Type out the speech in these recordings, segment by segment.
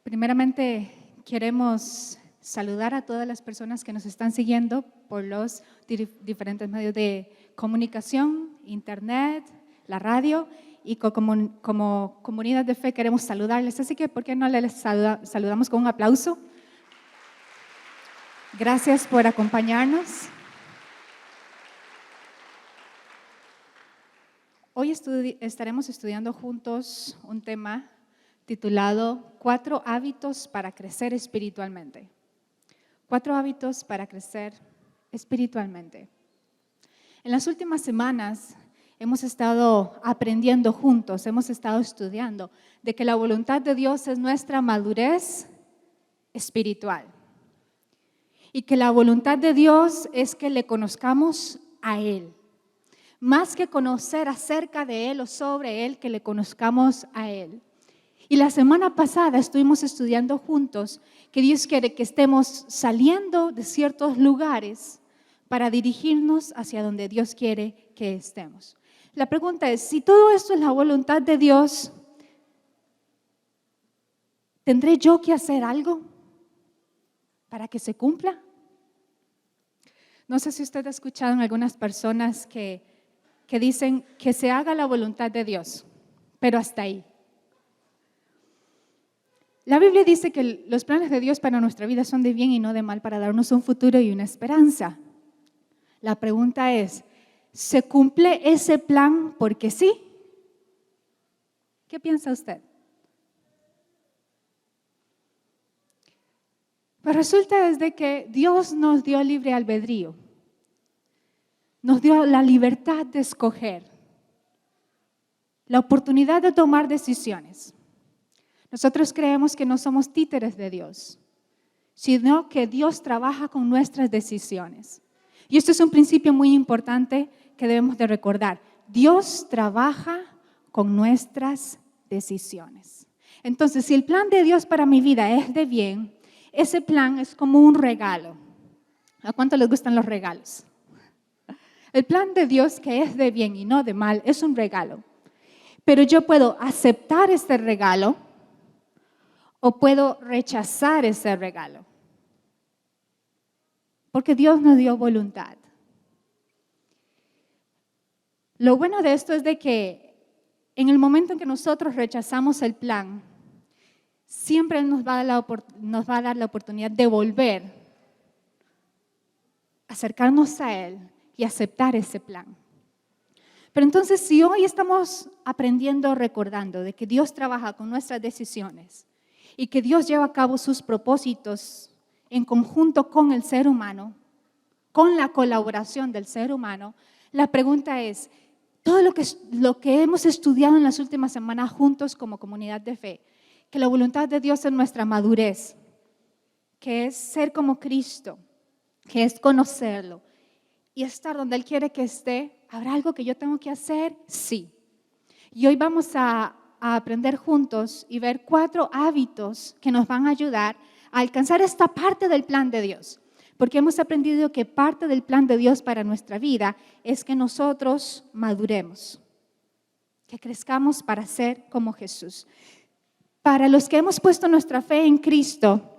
Primeramente, queremos saludar a todas las personas que nos están siguiendo por los diferentes medios de comunicación, internet, la radio, y como comunidad de fe queremos saludarles. Así que, ¿por qué no les saludamos con un aplauso? Gracias por acompañarnos. Hoy estaremos estudiando juntos un tema titulado 4 hábitos para crecer espiritualmente. 4 hábitos para crecer espiritualmente. En las últimas semanas hemos estado aprendiendo juntos, hemos estado estudiando de que la voluntad de Dios es nuestra madurez espiritual. Y que la voluntad de Dios es que le conozcamos a Él. Más que conocer acerca de Él o sobre Él, que le conozcamos a Él. Y la semana pasada estuvimos estudiando juntos que Dios quiere que estemos saliendo de ciertos lugares para dirigirnos hacia donde Dios quiere que estemos. La pregunta es, si todo esto es la voluntad de Dios, ¿tendré yo que hacer algo para que se cumpla? No sé si usted ha escuchado en algunas personas que dicen que se haga la voluntad de Dios, pero hasta ahí. La Biblia dice que los planes de Dios para nuestra vida son de bien y no de mal, para darnos un futuro y una esperanza. La pregunta es, ¿se cumple ese plan porque sí? ¿Qué piensa usted? Pues resulta desde que Dios nos dio libre albedrío. Nos dio la libertad de escoger, la oportunidad de tomar decisiones. Nosotros creemos que no somos títeres de Dios, sino que Dios trabaja con nuestras decisiones. Y esto es un principio muy importante que debemos de recordar. Dios trabaja con nuestras decisiones. Entonces, si el plan de Dios para mi vida es de bien, ese plan es como un regalo. ¿A cuánto les gustan los regalos? El plan de Dios que es de bien y no de mal es un regalo. Pero yo puedo aceptar este regalo o puedo rechazar ese regalo. Porque Dios nos dio voluntad. Lo bueno de esto es de que en el momento en que nosotros rechazamos el plan, siempre nos va a dar la oportunidad de volver, acercarnos a Él y aceptar ese plan. Pero entonces, si hoy estamos aprendiendo, recordando de que Dios trabaja con nuestras decisiones y que Dios lleva a cabo sus propósitos en conjunto con el ser humano, con la colaboración del ser humano, la pregunta es, todo lo que hemos estudiado en las últimas semanas juntos como comunidad de fe, que la voluntad de Dios es nuestra madurez, que es ser como Cristo, que es conocerlo y estar donde Él quiere que esté. ¿Habrá algo que yo tengo que hacer? Sí. Y hoy vamos a aprender juntos y ver 4 hábitos que nos van a ayudar a alcanzar esta parte del plan de Dios. Porque hemos aprendido que parte del plan de Dios para nuestra vida es que nosotros maduremos, que crezcamos para ser como Jesús. Para los que hemos puesto nuestra fe en Cristo,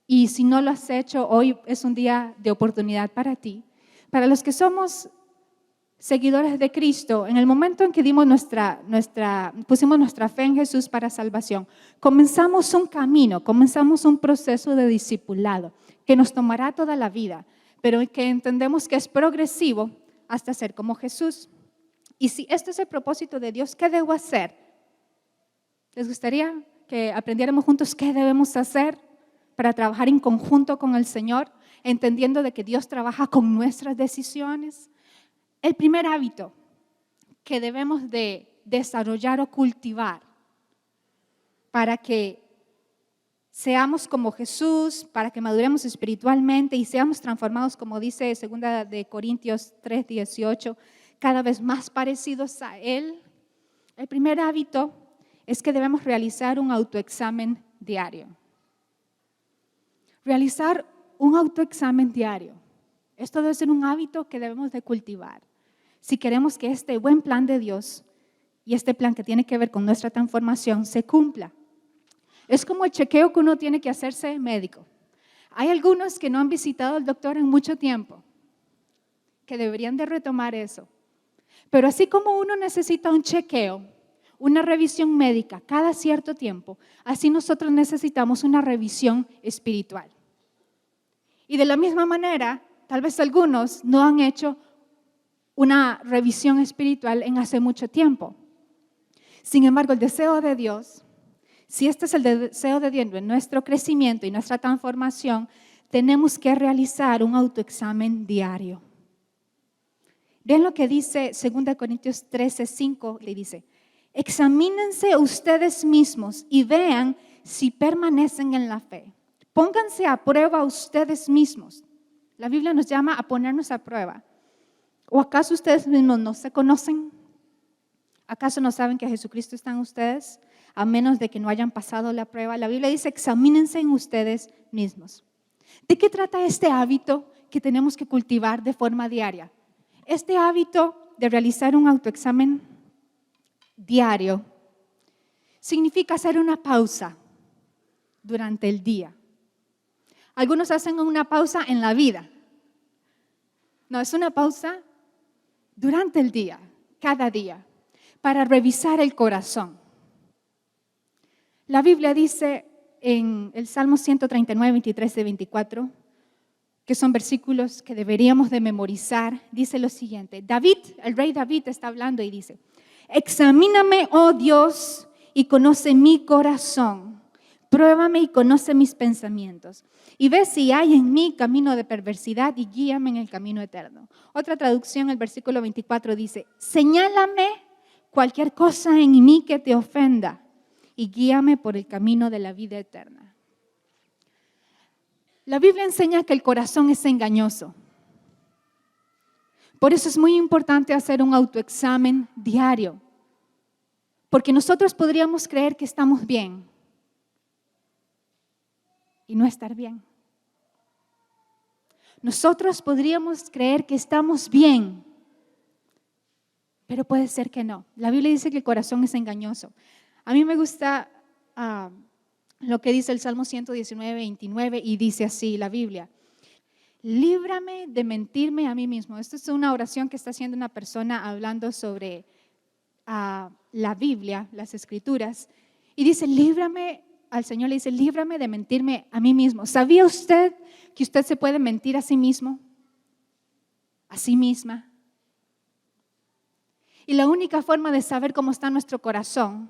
y si no lo has hecho, hoy es un día de oportunidad para ti. Para los que somos seguidores de Cristo, en el momento en que pusimos nuestra fe en Jesús para salvación, comenzamos un camino, comenzamos un proceso de discipulado que nos tomará toda la vida, pero que entendemos que es progresivo hasta ser como Jesús. Y si este es el propósito de Dios, ¿qué debo hacer? ¿Les gustaría que aprendiéramos juntos qué debemos hacer para trabajar en conjunto con el Señor, entendiendo de que Dios trabaja con nuestras decisiones? El primer hábito que debemos de desarrollar o cultivar para que seamos como Jesús, para que maduremos espiritualmente y seamos transformados, como dice 2 de Corintios 3:18, cada vez más parecidos a Él. El primer hábito es que debemos realizar un autoexamen diario. Realizar un autoexamen diario. Esto debe ser un hábito que debemos de cultivar. Si queremos que este buen plan de Dios y este plan que tiene que ver con nuestra transformación se cumpla. Es como el chequeo que uno tiene que hacerse médico. Hay algunos que no han visitado al doctor en mucho tiempo, que deberían de retomar eso. Pero así como uno necesita un chequeo, una revisión médica cada cierto tiempo, así nosotros necesitamos una revisión espiritual. Y de la misma manera, tal vez algunos no han hecho una revisión espiritual en hace mucho tiempo. Sin embargo, el deseo de Dios, si este es el deseo de Dios en nuestro crecimiento y nuestra transformación, tenemos que realizar un autoexamen diario. Vean lo que dice 2 Corintios 13:5, le dice: examínense ustedes mismos y vean si permanecen en la fe. Pónganse a prueba ustedes mismos. La Biblia nos llama a ponernos a prueba. ¿O acaso ustedes mismos no se conocen? ¿Acaso no saben que Jesucristo está en ustedes? A menos de que no hayan pasado la prueba. La Biblia dice: examínense en ustedes mismos. ¿De qué trata este hábito que tenemos que cultivar de forma diaria? Este hábito de realizar un autoexamen diario significa hacer una pausa durante el día. Algunos hacen una pausa en la vida. No, es una pausa durante el día, cada día, para revisar el corazón. La Biblia dice en el Salmo 139, 23 y 24, que son versículos que deberíamos de memorizar, dice lo siguiente. David, el rey David está hablando y dice: examíname, oh Dios, y conoce mi corazón. Pruébame y conoce mis pensamientos. Y ve si hay en mí camino de perversidad y guíame en el camino eterno. Otra traducción, el versículo 24 dice: señálame cualquier cosa en mí que te ofenda y guíame por el camino de la vida eterna. La Biblia enseña que el corazón es engañoso. Por eso es muy importante hacer un autoexamen diario. Porque nosotros podríamos creer que estamos bien y no estar bien. Nosotros podríamos creer que estamos bien, pero puede ser que no. La Biblia dice que el corazón es engañoso. A mí me gusta lo que dice el Salmo 119, 29, y dice así la Biblia: líbrame de mentirme a mí mismo. Esta es una oración que está haciendo una persona hablando sobre la Biblia, las Escrituras, y dice: líbrame. Al Señor le dice: líbrame de mentirme a mí mismo. ¿Sabía usted que usted se puede mentir a sí mismo? A sí misma. Y la única forma de saber cómo está nuestro corazón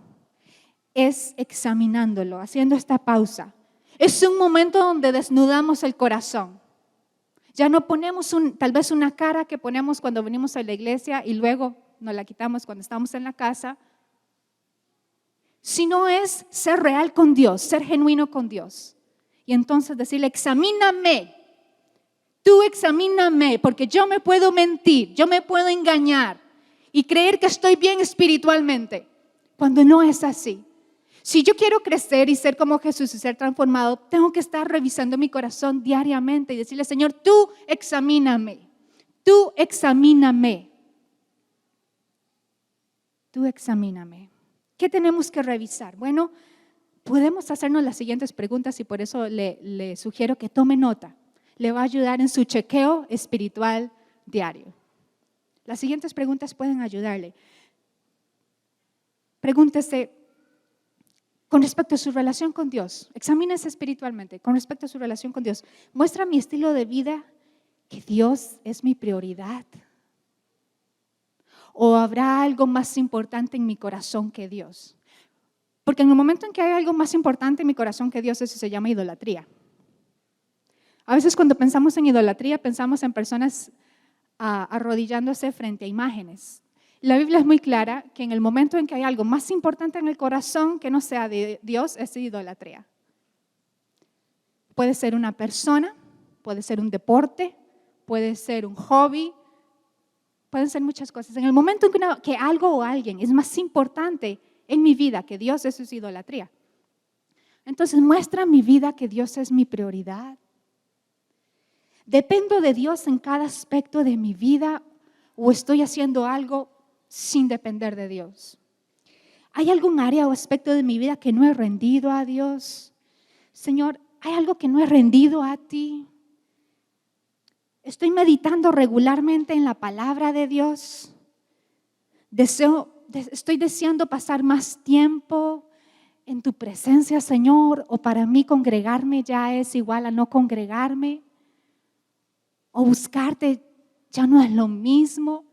es examinándolo, haciendo esta pausa. Es un momento donde desnudamos el corazón. Ya no ponemos tal vez una cara que ponemos cuando venimos a la iglesia y luego nos la quitamos cuando estamos en la casa. Sino es ser real con Dios, ser genuino con Dios. Y entonces decirle: examíname, tú examíname, porque yo me puedo mentir, yo me puedo engañar y creer que estoy bien espiritualmente, cuando no es así. Si yo quiero crecer y ser como Jesús y ser transformado, tengo que estar revisando mi corazón diariamente y decirle: Señor, tú examíname, tú examíname, tú examíname. ¿Qué tenemos que revisar? Bueno, podemos hacernos las siguientes preguntas y por eso le sugiero que tome nota. Le va a ayudar en su chequeo espiritual diario. Las siguientes preguntas pueden ayudarle. Pregúntese con respecto a su relación con Dios. Examínese espiritualmente con respecto a su relación con Dios. ¿Muestra mi estilo de vida que Dios es mi prioridad? ¿O habrá algo más importante en mi corazón que Dios? Porque en el momento en que hay algo más importante en mi corazón que Dios, eso se llama idolatría. A veces cuando pensamos en idolatría, pensamos en personas arrodillándose frente a imágenes. La Biblia es muy clara que en el momento en que hay algo más importante en el corazón que no sea de Dios, es idolatría. Puede ser una persona, puede ser un deporte, puede ser un hobby, pueden ser muchas cosas. En el momento en que algo o alguien es más importante en mi vida que Dios, eso es idolatría. Entonces muestra mi vida que Dios es mi prioridad. ¿Dependo de Dios en cada aspecto de mi vida o estoy haciendo algo sin depender de Dios? ¿Hay algún área o aspecto de mi vida que no he rendido a Dios? Señor, ¿hay algo que no he rendido a ti? ¿Estoy meditando regularmente en la palabra de Dios? Estoy deseando pasar más tiempo en tu presencia, Señor, o para mí congregarme ya es igual a no congregarme, o buscarte ya no es lo mismo.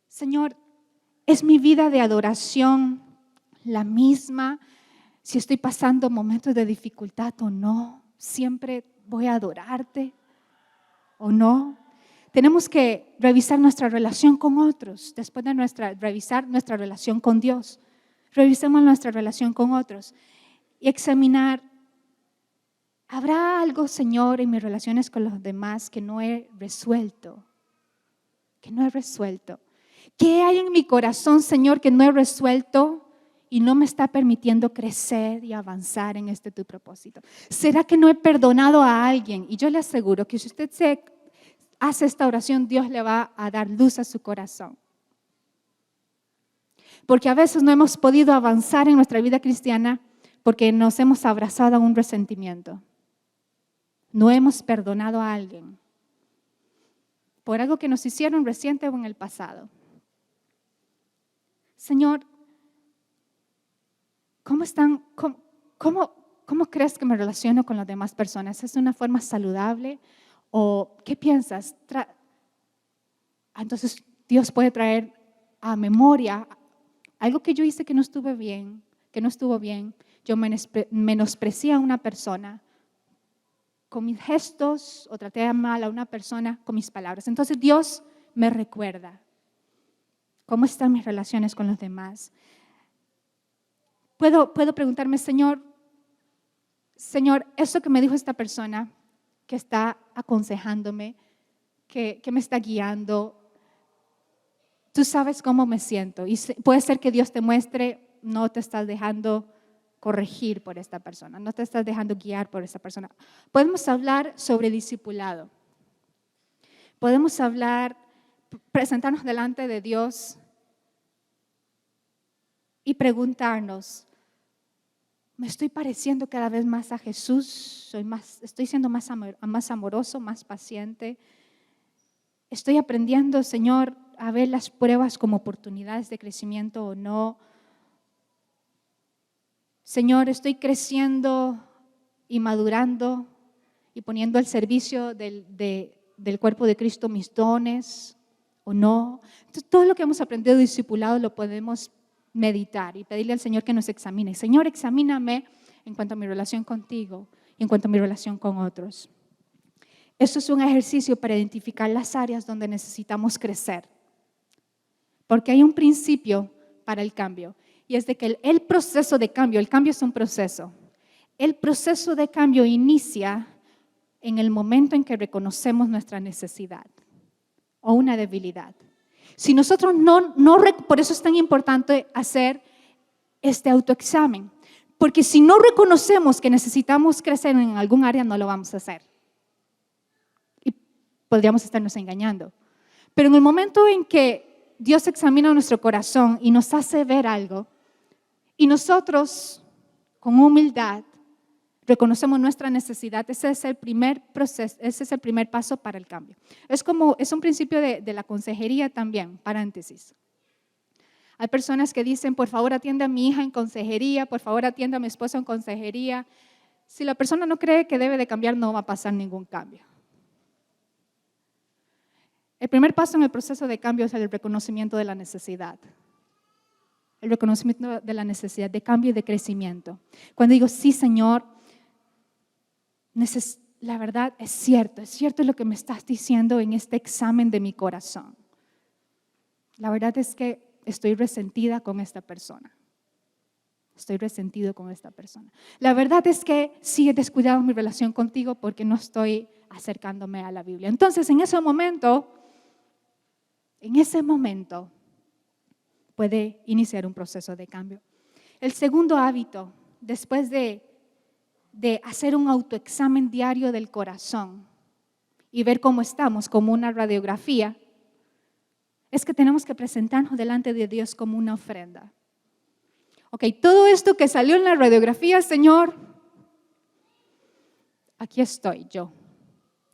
Señor, ¿es mi vida de adoración la misma? Si estoy pasando momentos de dificultad o no, siempre voy a adorarte o no. Tenemos que revisar nuestra relación con otros, después de revisar nuestra relación con Dios. Revisemos nuestra relación con otros y examinar, ¿habrá algo, Señor, en mis relaciones con los demás que no he resuelto? Que no he resuelto. ¿Qué hay en mi corazón, Señor, que no he resuelto y no me está permitiendo crecer y avanzar en tu propósito? ¿Será que no he perdonado a alguien? Y yo le aseguro que si usted hace esta oración, Dios le va a dar luz a su corazón. Porque a veces no hemos podido avanzar en nuestra vida cristiana porque nos hemos abrazado a un resentimiento. No hemos perdonado a alguien por algo que nos hicieron reciente o en el pasado. Señor, ¿cómo crees que me relaciono con las demás personas? ¿Es de una forma saludable? ¿O qué piensas? Entonces Dios puede traer a memoria algo que yo hice que no estuvo bien. Yo menosprecié a una persona con mis gestos o traté mal a una persona con mis palabras. Entonces Dios me recuerda cómo están mis relaciones con los demás. Puedo preguntarme, Señor, eso que me dijo esta persona que está aconsejándome, que me está guiando, tú sabes cómo me siento. Y puede ser que Dios te muestre, no te estás dejando corregir por esta persona, no te estás dejando guiar por esta persona. Podemos hablar sobre discipulado. Podemos presentarnos delante de Dios y preguntarnos, ¿me estoy pareciendo cada vez más a Jesús? ¿Estoy siendo más amoroso, más paciente? ¿Estoy aprendiendo, Señor, a ver las pruebas como oportunidades de crecimiento o no? Señor, ¿estoy creciendo y madurando y poniendo al servicio del cuerpo de Cristo mis dones o no? Entonces, todo lo que hemos aprendido de discipulado lo podemos meditar y pedirle al Señor que nos examine. Señor, examíname en cuanto a mi relación contigo y en cuanto a mi relación con otros. Esto es un ejercicio para identificar las áreas donde necesitamos crecer. Porque hay un principio para el cambio y es de que el proceso de cambio, el cambio es un proceso. El proceso de cambio inicia en el momento en que reconocemos nuestra necesidad o una debilidad. Si nosotros por eso es tan importante hacer este autoexamen, porque si no reconocemos que necesitamos crecer en algún área, no lo vamos a hacer. Y podríamos estarnos engañando. Pero en el momento en que Dios examina nuestro corazón y nos hace ver algo, y nosotros, con humildad, reconocemos nuestra necesidad, ese es el primer proceso, ese es el primer paso para el cambio. Es un principio de la consejería también, paréntesis. Hay personas que dicen, por favor atienda a mi hija en consejería, por favor atienda a mi esposo en consejería. Si la persona no cree que debe de cambiar, no va a pasar ningún cambio. El primer paso en el proceso de cambio es el reconocimiento de la necesidad. El reconocimiento de la necesidad de cambio y de crecimiento. Cuando digo, sí, Señor, la verdad es cierto lo que me estás diciendo en este examen de mi corazón. La verdad es que estoy resentida con esta persona. Estoy resentido con esta persona. La verdad es que sí he descuidado mi relación contigo porque no estoy acercándome a la Biblia. Entonces, en ese momento puede iniciar un proceso de cambio. El segundo hábito, después de hacer un autoexamen diario del corazón y ver cómo estamos, como una radiografía, es que tenemos que presentarnos delante de Dios como una ofrenda. Ok, todo esto que salió en la radiografía, Señor, aquí estoy yo.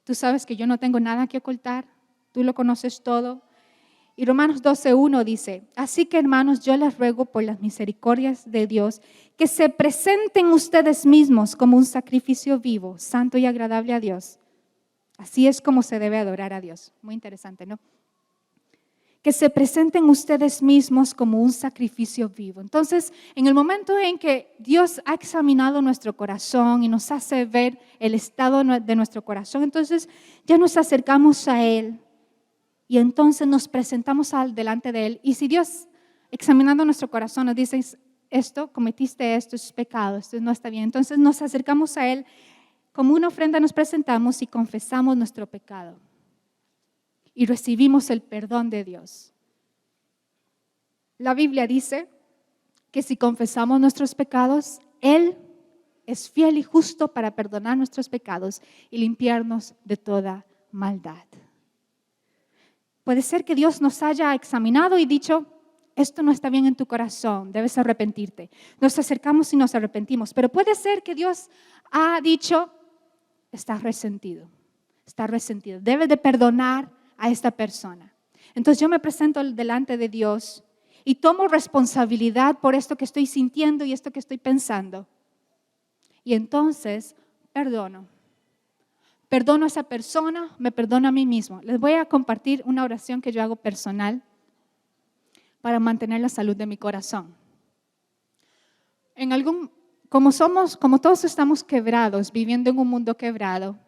Tú sabes que yo no tengo nada que ocultar, tú lo conoces todo. Y Romanos 12:1 dice, así que hermanos, yo les ruego por las misericordias de Dios que se presenten ustedes mismos como un sacrificio vivo, santo y agradable a Dios. Así es como se debe adorar a Dios. Muy interesante, ¿no? Que se presenten ustedes mismos como un sacrificio vivo. Entonces, en el momento en que Dios ha examinado nuestro corazón y nos hace ver el estado de nuestro corazón, entonces ya nos acercamos a Él y entonces nos presentamos delante de Él. Y si Dios, examinando nuestro corazón, nos dice, esto, cometiste esto, es pecado, esto no está bien, entonces nos acercamos a Él, como una ofrenda nos presentamos y confesamos nuestro pecado. Y recibimos el perdón de Dios. La Biblia dice que si confesamos nuestros pecados, Él es fiel y justo para perdonar nuestros pecados y limpiarnos de toda maldad. Puede ser que Dios nos haya examinado y dicho, esto no está bien en tu corazón, debes arrepentirte. Nos acercamos y nos arrepentimos, pero puede ser que Dios ha dicho, estás resentido, debes de perdonar a esta persona. Entonces yo me presento delante de Dios y tomo responsabilidad por esto que estoy sintiendo y esto que estoy pensando. Y entonces perdono. Perdono a esa persona, me perdono a mí mismo. Les voy a compartir una oración que yo hago personal para mantener la salud de mi corazón. Como todos estamos quebrados, viviendo en un mundo quebrado,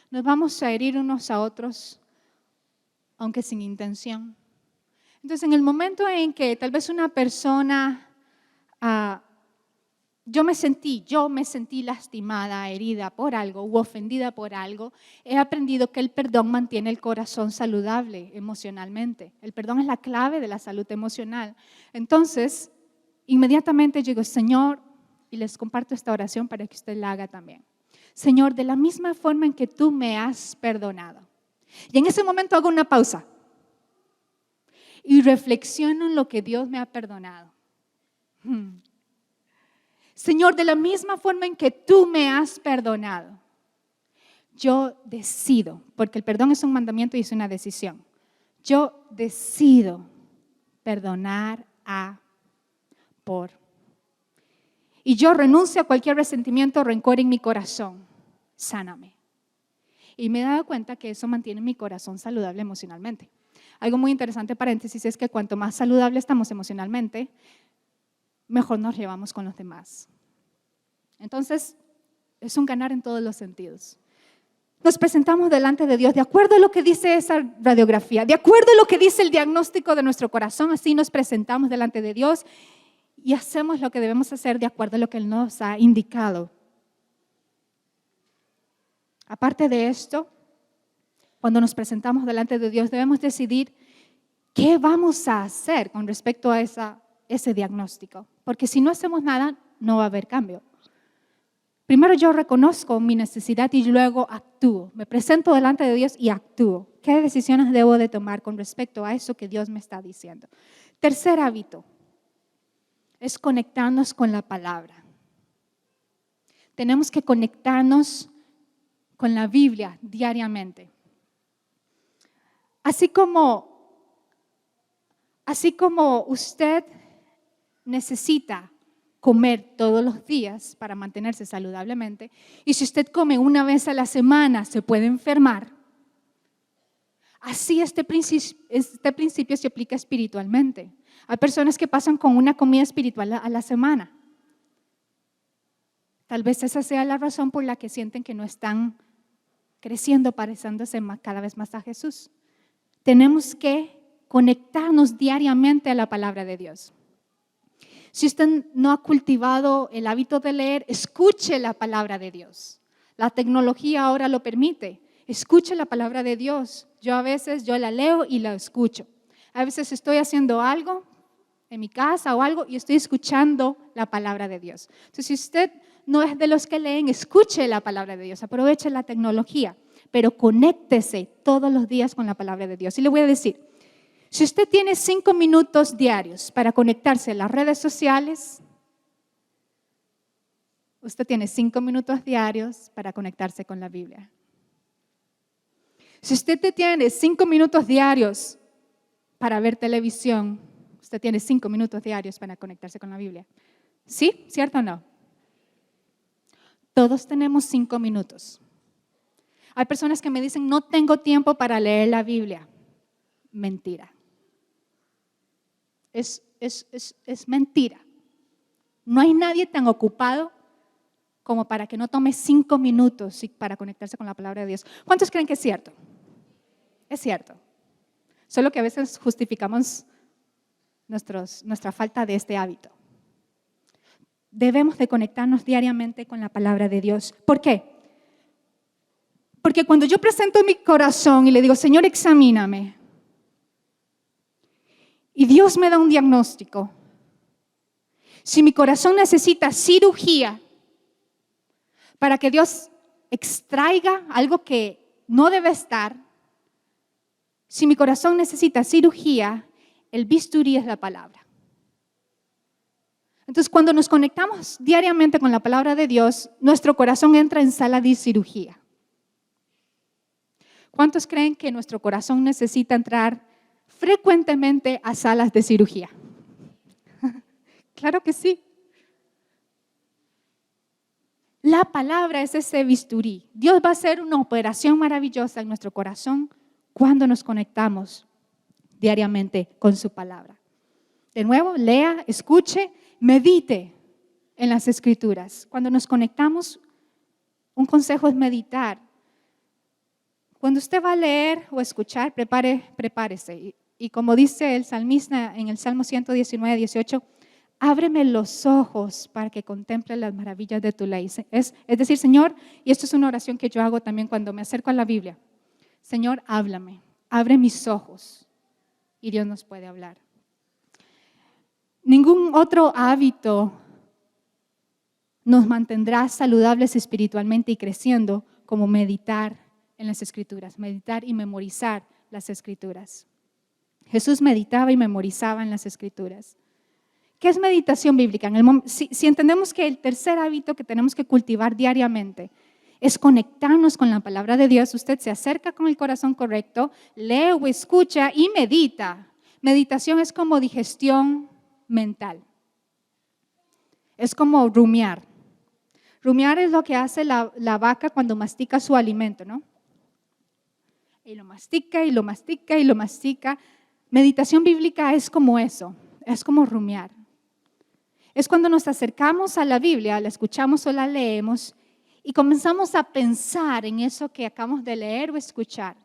nos vamos a herir unos a otros, aunque sin intención. Entonces, en el momento en que tal vez una persona, yo me sentí lastimada, herida por algo u ofendida por algo, he aprendido que el perdón mantiene el corazón saludable emocionalmente. El perdón es la clave de la salud emocional. Entonces, inmediatamente yo digo, Señor, y les comparto esta oración para que usted la haga también. Señor, de la misma forma en que tú me has perdonado. Y en ese momento hago una pausa y reflexiono en lo que Dios me ha perdonado. Señor, de la misma forma en que tú me has perdonado, yo decido, porque el perdón es un mandamiento y es una decisión. Yo decido perdonar y yo renuncio a cualquier resentimiento o rencor en mi corazón. Sáname. Y me he dado cuenta que eso mantiene mi corazón saludable emocionalmente. Algo muy interesante, paréntesis, es que cuanto más saludable estamos emocionalmente, mejor nos llevamos con los demás. Entonces, es un ganar en todos los sentidos. Nos presentamos delante de Dios de acuerdo a lo que dice esa radiografía, de acuerdo a lo que dice el diagnóstico de nuestro corazón, así nos presentamos delante de Dios y hacemos lo que debemos hacer de acuerdo a lo que Él nos ha indicado. Aparte de esto, cuando nos presentamos delante de Dios, debemos decidir qué vamos a hacer con respecto a ese diagnóstico. Porque si no hacemos nada, no va a haber cambio. Primero yo reconozco mi necesidad y luego actúo. Me presento delante de Dios y actúo. ¿Qué decisiones debo de tomar con respecto a eso que Dios me está diciendo? Tercer hábito es conectarnos con la palabra. Tenemos que conectarnos con la Biblia diariamente. Así como usted necesita comer todos los días para mantenerse saludablemente, y si usted come una vez a la semana se puede enfermar, así este principio se aplica espiritualmente. Hay personas que pasan con una comida espiritual a la semana. Tal vez esa sea la razón por la que sienten que no están creciendo, pareciéndose cada vez más a Jesús. Tenemos que conectarnos diariamente a la palabra de Dios. Si usted no ha cultivado el hábito de leer, escuche la palabra de Dios. La tecnología ahora lo permite. Escuche la palabra de Dios. Yo a veces la leo y la escucho. A veces estoy haciendo algo en mi casa o algo y estoy escuchando la palabra de Dios. Entonces, si usted no es de los que leen, escuche la palabra de Dios. Aproveche la tecnología, pero conéctese todos los días con la palabra de Dios. Y le voy a decir, Si usted tiene 5 minutos diarios para conectarse a las redes sociales, usted tiene 5 minutos diarios para conectarse con la Biblia. Si usted tiene 5 minutos diarios para ver televisión, usted tiene 5 minutos diarios para conectarse con la Biblia. ¿Sí? ¿Cierto o no? Todos tenemos 5 minutos. Hay personas que me dicen, no tengo tiempo para leer la Biblia. Mentira. Es mentira. No hay nadie tan ocupado como para que no tome 5 minutos para conectarse con la palabra de Dios. ¿Cuántos creen que es cierto? Es cierto. Solo que a veces justificamos nuestra falta de este hábito. Debemos de conectarnos diariamente con la palabra de Dios. ¿Por qué? Porque cuando yo presento mi corazón y le digo, Señor, examíname, y Dios me da un diagnóstico, si mi corazón necesita cirugía para que Dios extraiga algo que no debe estar, si mi corazón necesita cirugía, el bisturí es la palabra. Entonces, cuando nos conectamos diariamente con la palabra de Dios, nuestro corazón entra en sala de cirugía. ¿Cuántos creen que nuestro corazón necesita entrar frecuentemente a salas de cirugía? Claro que sí. La palabra es ese bisturí. Dios va a hacer una operación maravillosa en nuestro corazón cuando nos conectamos diariamente con su palabra. De nuevo, lea, escuche, medite en las Escrituras. Cuando nos conectamos, un consejo es meditar. Cuando usted va a leer o escuchar, prepárese. Y como dice el salmista en el Salmo 119, 18, ábreme los ojos para que contemple las maravillas de tu ley. Es decir, Señor, y esto es una oración que yo hago también cuando me acerco a la Biblia. Señor, háblame, abre mis ojos y Dios nos puede hablar. Ningún otro hábito nos mantendrá saludables espiritualmente y creciendo como meditar en las Escrituras, meditar y memorizar las Escrituras. Jesús meditaba y memorizaba en las Escrituras. ¿Qué es meditación bíblica? Si entendemos que el tercer hábito que tenemos que cultivar diariamente es conectarnos con la palabra de Dios, usted se acerca con el corazón correcto, lee o escucha y medita. Meditación es como digestión mental. Es como rumiar. Rumiar es lo que hace la vaca cuando mastica su alimento, ¿no? Y lo mastica, y lo mastica, y lo mastica. Meditación bíblica es como eso, es como rumiar. Es cuando nos acercamos a la Biblia, la escuchamos o la leemos y comenzamos a pensar en eso que acabamos de leer o escuchar.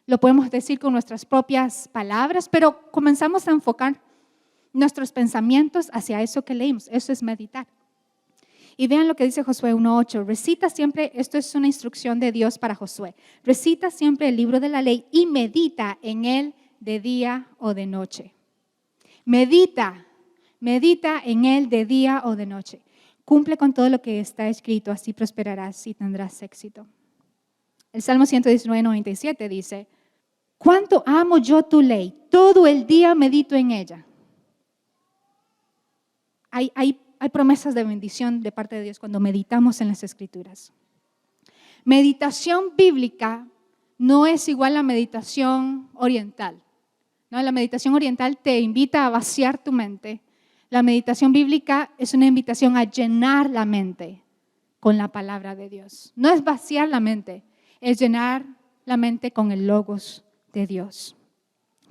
Lo podemos decir con nuestras propias palabras, pero comenzamos a enfocar nuestros pensamientos hacia eso que leímos. Eso es meditar. Y vean lo que dice Josué 1:8. Recita siempre, esto es una instrucción de Dios para Josué. Recita siempre el libro de la ley y medita en él de día o de noche. Medita en él de día o de noche. Cumple con todo lo que está escrito, así prosperarás y tendrás éxito. El Salmo 119:97 dice, ¿cuánto amo yo tu ley? Todo el día medito en ella. Hay promesas de bendición de parte de Dios cuando meditamos en las Escrituras. Meditación bíblica no es igual a meditación oriental. ¿No? La meditación oriental te invita a vaciar tu mente. La meditación bíblica es una invitación a llenar la mente con la palabra de Dios. No es vaciar la mente, es llenar la mente con el logos de Dios.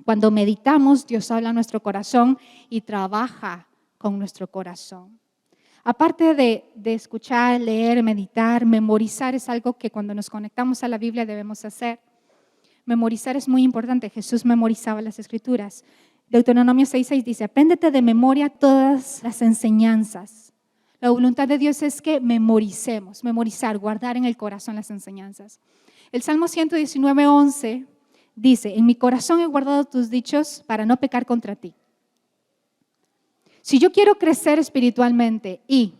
Cuando meditamos, Dios habla a nuestro corazón y trabaja con nuestro corazón. Aparte de escuchar, leer, meditar, memorizar es algo que cuando nos conectamos a la Biblia debemos hacer. Memorizar es muy importante. Jesús memorizaba las Escrituras. Deuteronomio 6:6 dice, apréndete de memoria todas las enseñanzas. La voluntad de Dios es que memoricemos, memorizar, guardar en el corazón las enseñanzas. El Salmo 119:11 dice, en mi corazón he guardado tus dichos para no pecar contra ti. Si yo quiero crecer espiritualmente y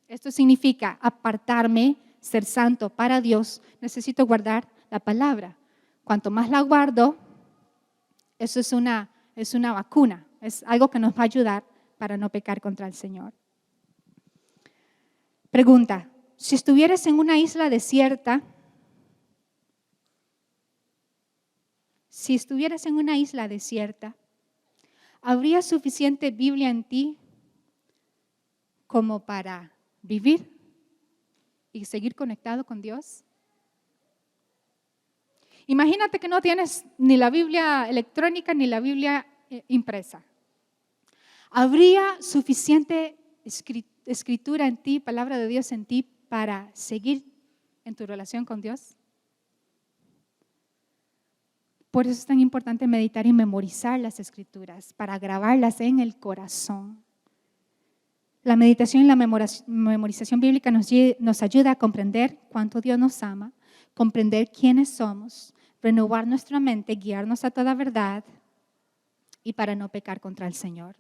esto significa apartarme, ser santo para Dios, necesito guardar la palabra. Cuanto más la guardo, Eso es una vacuna, es algo que nos va a ayudar para no pecar contra el Señor. Pregunta, si estuvieras en una isla desierta, ¿habría suficiente Biblia en ti como para vivir y seguir conectado con Dios? Imagínate que no tienes ni la Biblia electrónica ni la Biblia impresa. ¿Habría suficiente escritura en ti, palabra de Dios en ti, para seguir en tu relación con Dios? Por eso es tan importante meditar y memorizar las escrituras, para grabarlas en el corazón. La meditación y la memorización bíblica nos ayuda a comprender cuánto Dios nos ama, comprender quiénes somos, renovar nuestra mente, guiarnos a toda verdad y para no pecar contra el Señor.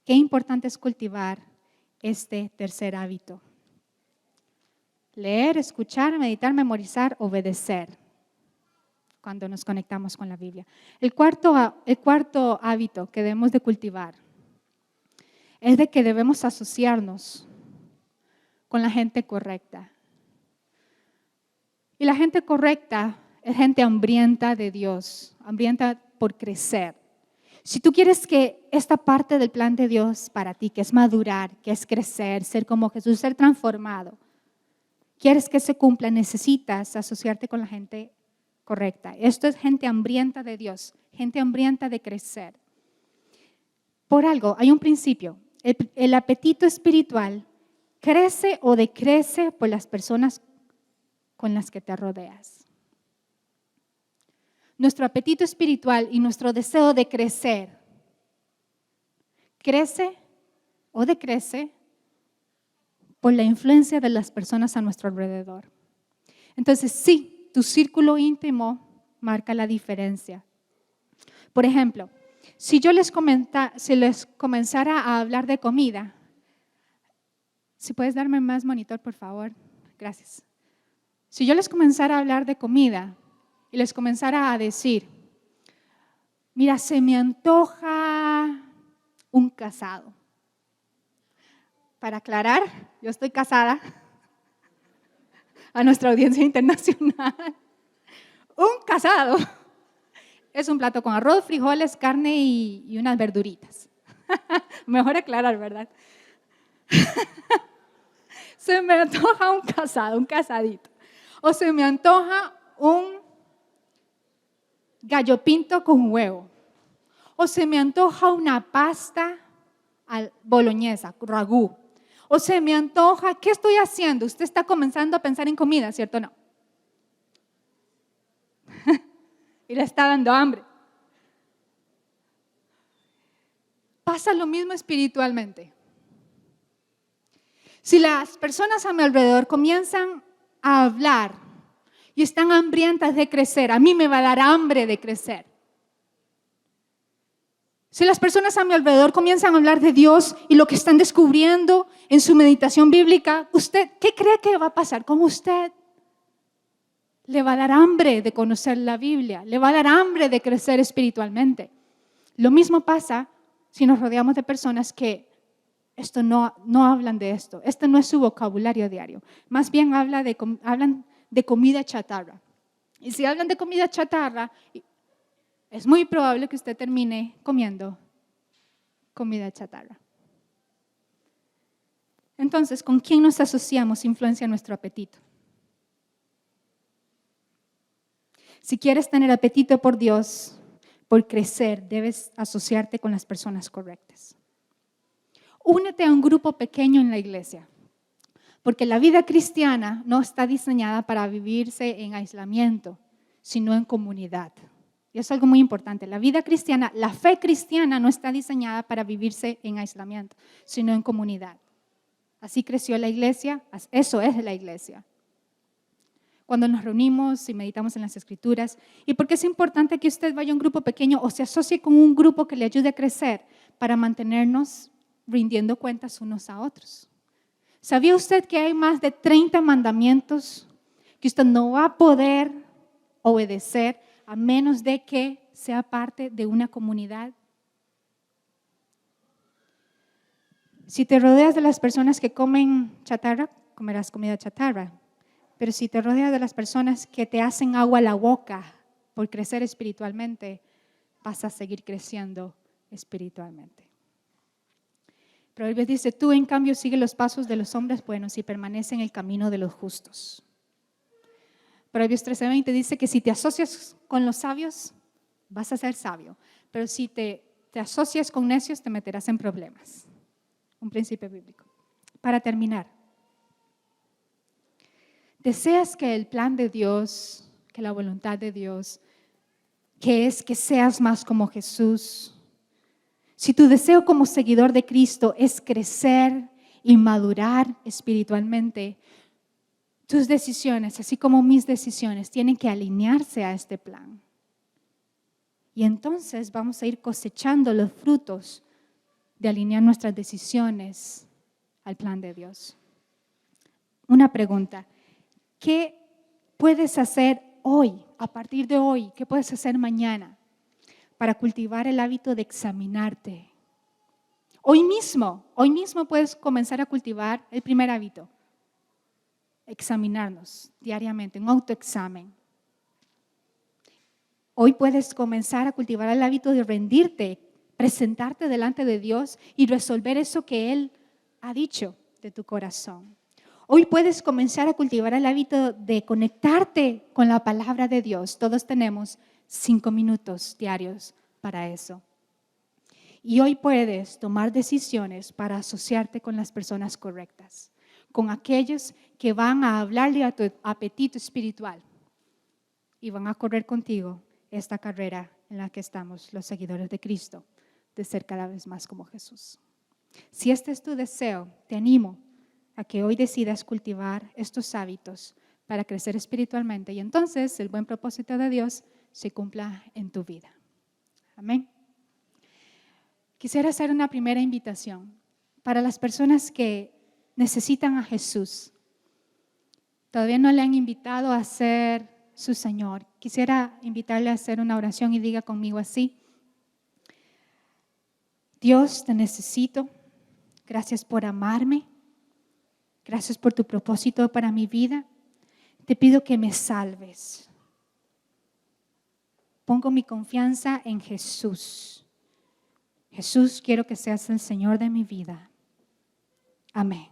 Qué importante es cultivar este tercer hábito. Leer, escuchar, meditar, memorizar, obedecer cuando nos conectamos con la Biblia. El cuarto hábito que debemos de cultivar es de que debemos asociarnos con la gente correcta. Y la gente correcta es gente hambrienta de Dios, hambrienta por crecer. Si tú quieres que esta parte del plan de Dios para ti, que es madurar, que es crecer, ser como Jesús, ser transformado, quieres que se cumpla, necesitas asociarte con la gente correcta. Esto es gente hambrienta de Dios, gente hambrienta de crecer. Por algo, hay un principio. El apetito espiritual crece o decrece por las personas con las que te rodeas. Nuestro apetito espiritual y nuestro deseo de crecer crece o decrece por la influencia de las personas a nuestro alrededor. Entonces, sí, tu círculo íntimo marca la diferencia. Por ejemplo, si les comenzara a hablar de comida, si puedes darme más monitor, por favor, gracias. Si yo les comenzara a hablar de comida y les comenzara a decir, mira, se me antoja un casado. Para aclarar, yo estoy casada, a nuestra audiencia internacional. Un casado es un plato con arroz, frijoles, carne y unas verduritas. Mejor aclarar, ¿verdad? Se me antoja un casado, un casadito. O se me antoja un gallo pinto con huevo. O se me antoja una pasta boloñesa, ragú. O se me antoja, ¿qué estoy haciendo? Usted está comenzando a pensar en comida, ¿cierto o no? Y le está dando hambre. Pasa lo mismo espiritualmente. Si las personas a mi alrededor comienzan a hablar y están hambrientas de crecer, a mí me va a dar hambre de crecer. Si las personas a mi alrededor comienzan a hablar de Dios y lo que están descubriendo en su meditación bíblica, ¿usted qué cree que va a pasar con usted? Le va a dar hambre de conocer la Biblia, le va a dar hambre de crecer espiritualmente. Lo mismo pasa si nos rodeamos de personas que no hablan de esto. Este no es su vocabulario diario. Más bien hablan de comida chatarra. Y si hablan de comida chatarra, es muy probable que usted termine comiendo comida chatarra. Entonces, ¿con quién nos asociamos influencia nuestro apetito? Si quieres tener apetito por Dios, por crecer, debes asociarte con las personas correctas. Únete a un grupo pequeño en la iglesia, porque la vida cristiana no está diseñada para vivirse en aislamiento, sino en comunidad. Y es algo muy importante. La vida cristiana, la fe cristiana no está diseñada para vivirse en aislamiento, sino en comunidad. Así creció la iglesia, eso es la iglesia. Cuando nos reunimos y meditamos en las Escrituras. ¿Y por qué es importante que usted vaya a un grupo pequeño o se asocie con un grupo que le ayude a crecer para mantenernos rindiendo cuentas unos a otros? ¿Sabía usted que hay más de 30 mandamientos que usted no va a poder obedecer a menos de que sea parte de una comunidad? Si te rodeas de las personas que comen chatarra, comerás comida chatarra. Pero si te rodeas de las personas que te hacen agua a la boca por crecer espiritualmente, vas a seguir creciendo espiritualmente. Proverbios dice, tú en cambio sigue los pasos de los hombres buenos y permanece en el camino de los justos. Proverbios 13:20 dice que si te asocias con los sabios, vas a ser sabio. Pero si te asocias con necios, te meterás en problemas. Un principio bíblico. Para terminar, ¿deseas que el plan de Dios, que la voluntad de Dios, que es que seas más como Jesús? Si tu deseo como seguidor de Cristo es crecer y madurar espiritualmente, tus decisiones, así como mis decisiones, tienen que alinearse a este plan. Y entonces vamos a ir cosechando los frutos de alinear nuestras decisiones al plan de Dios. Una pregunta, ¿qué puedes hacer hoy, a partir de hoy? ¿Qué puedes hacer mañana para cultivar el hábito de examinarte? Hoy mismo puedes comenzar a cultivar el primer hábito, examinarnos diariamente, un autoexamen. Hoy puedes comenzar a cultivar el hábito de rendirte, presentarte delante de Dios y resolver eso que Él ha dicho de tu corazón. Hoy puedes comenzar a cultivar el hábito de conectarte con la palabra de Dios. Todos tenemos 5 minutos diarios para eso. Y hoy puedes tomar decisiones para asociarte con las personas correctas, con aquellos que van a hablarle a tu apetito espiritual y van a correr contigo esta carrera en la que estamos los seguidores de Cristo, de ser cada vez más como Jesús. Si este es tu deseo, te animo a que hoy decidas cultivar estos hábitos para crecer espiritualmente y entonces el buen propósito de Dios se cumpla en tu vida. Amén. Quisiera hacer una primera invitación para las personas que necesitan a Jesús. Todavía no le han invitado a ser su Señor. Quisiera invitarle a hacer una oración y diga conmigo así: Dios, te necesito. Gracias por amarme. Gracias por tu propósito para mi vida. Te pido que me salves. Pongo mi confianza en Jesús. Jesús, quiero que seas el Señor de mi vida. Amén.